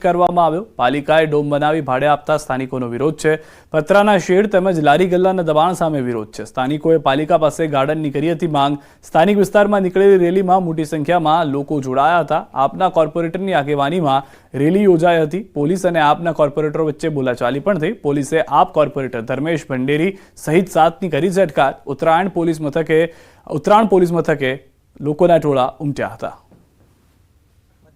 કરવામાં આવ્યો। પાલિકાએ ડોમ બનાવી ભાડે આપતા સ્થાનિકોનો વિરોધ છે। પતરાના શેડ તેમજ લારી ગલ્લાના દબાણ સામે વિરોધ છે। સ્થાનિકોએ પાલિકા પાસે ગાર્ડનની કરી હતી માંગ। સ્થાનિક વિસ્તારમાં નીકળેલી રેલીમાં મોટી સંખ્યામાં લોકો જોડાયા હતા। આપના કોર્પોરેટરની આગેવાનીમાં રેલી યોજાઈ હતી। પોલીસ અને આપના કોર્પોરેટરો વચ્ચે બોલાચાલી પણ થઈ। પોલીસે આપ કોર્પોરેટર ધર્મેશ ભંડેરી સહિત 7ની કરી છે અટકાયત। ઉત્તરાયણ પોલીસ મથકે લોકોના ટોળા ઉમટ્યા હતા।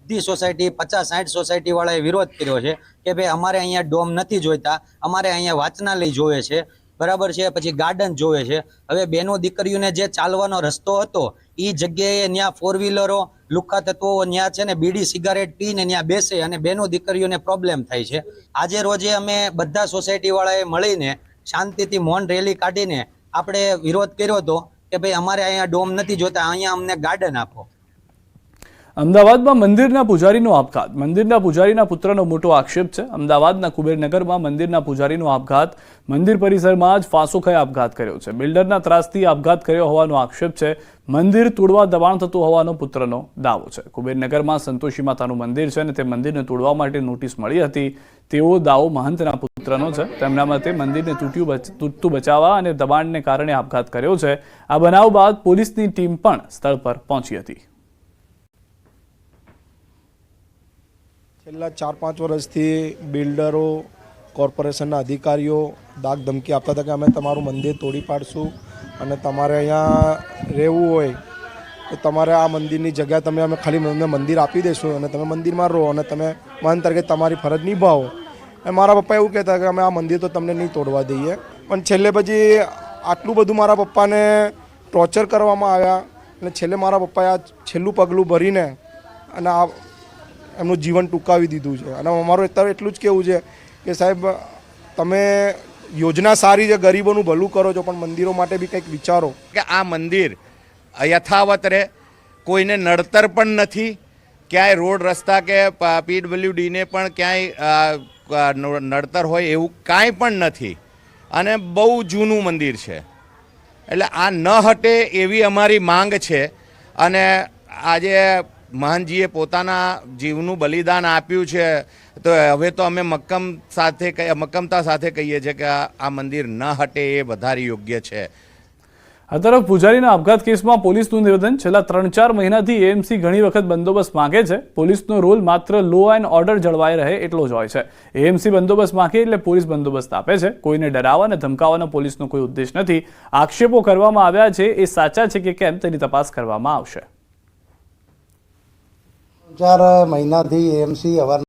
બધી સોસાયટી 50-60 સોસાયટી વાળાએ વિરોધ કર્યો છે કે ભાઈ અમારે અહીંયા ડોમ નથી જોઈતા, અમારે અહીંયા વાંચનાલય જોવે છે, બરાબર છે, પછી ગાર્ડન જોવે છે। હવે બેનો દીકરીઓને જે ચાલવાનો રસ્તો હતો એ જગ્યાએ ત્યાં ફોર વ્હીલરો લુખ્ખા તત્વો ત્યાં છે ને બીડી સિગારેટ પીને ત્યાં બેસે અને બેનો દીકરીઓને પ્રોબ્લેમ થાય છે। આજે રોજે અમે બધા સોસાયટી વાળાએ મળીને શાંતિથી મૌન રેલી કાઢીને આપણે વિરોધ કર્યો હતો કે ભાઈ અમારે અહીંયા ડોમ નથી જોતા, અહીંયા અમને ગાર્ડન આપો। અમદાવાદમાં મંદિરના પૂજારીનો આપઘાત। મંદિરના પૂજારીના પુત્રનો મોટો આક્ષેપ છે। અમદાવાદના કુબેરનગરમાં મંદિરના પૂજારીનો આપઘાત। મંદિર પરિસરમાં જ ફાંસો ખાઈ આપઘાત કર્યો છે। બિલ્ડરના ત્રાસથી આપઘાત કર્યો હોવાનો આક્ષેપ છે। મંદિર તોડવા દબાણ થતું હોવાનો પુત્રનો દાવો છે। કુબેરનગરમાં સંતોષી માતાનું મંદિર છે અને તે મંદિરને તોડવા માટે નોટિસ મળી હતી તેવો દાવો મહંતના પુત્રનો છે। તેમના મતે મંદિરને તૂટતું બચાવવા અને દબાણને કારણે આપઘાત કર્યો છે। આ બનાવ બાદ પોલીસની ટીમ પણ સ્થળ પર પહોંચી હતી। છેલ્લા 4-5 વર્ષથી બિલ્ડરો, કોર્પોરેશનના અધિકારીઓ દાગ ધમકી આપતા હતા કે અમે તમારું મંદિર તોડી પાડશું અને તમારે અહીંયા રહેવું હોય તો તમારે આ મંદિરની જગ્યા તમે અમે ખાલી મંદિર આપી દઈશું અને તમે મંદિરમાં રહો અને તમે મન તરીકે તમારી ફરજ નિભાવો। અને મારા પપ્પા એવું કહેતા કે અમે આ મંદિર તો તમને નહીં તોડવા દઈએ, પણ છેલ્લે પછી આટલું બધું મારા પપ્પાને ટોર્ચર કરવામાં આવ્યા અને છેલ્લે મારા પપ્પાએ આ છેલ્લું પગલું ભરીને અને આ એમનું જીવન ટૂંકાવી દીધું છે। અને અમારું અત્યારે એટલું જ કહેવું છે કે સાહેબ તમે યોજના સારી છે, ગરીબોનું ભલું કરો છો, પણ મંદિરો માટે બી કંઈક વિચારો કે આ મંદિર યથાવત રહે, કોઈને નડતર પણ નથી, ક્યાંય રોડ રસ્તા કે PWDને પણ ક્યાંય નડતર હોય એવું કાંઈ પણ નથી અને બહુ જૂનું મંદિર છે, એટલે આ ન હટે એવી અમારી માંગ છે। અને આજે મહાનજીએ પોતાના જીવનું બલિદાન આપ્યું છે તો હવે તો અમે મક્કમતા સાથે કહીએ છીએ કે આ મંદિર ન હટે એ વધારે યોગ્ય છે। આ તરફ પૂજારીના આપઘાત કેસમાં પોલીસનું નિવેદન। છેલ્લા 3-4 મહિનાથી એએમસી ઘણી વખત બંદોબસ્ત માંગે છે। પોલીસનો રોલ માત્ર લો એન્ડ ઓર્ડર જળવાઈ રહે એટલો જ હોય છે। એએમસી બંદોબસ્ત માંગે એટલે પોલીસ બંદોબસ્ત આપે છે। કોઈને ડરાવવા અને ધમકાવવાનો પોલીસનો કોઈ ઉદ્દેશ નથી। આક્ષેપો કરવામાં આવ્યા છે એ સાચા છે કે કેમ તેની તપાસ કરવામાં આવશે। 4 મહિનાથી એએમસી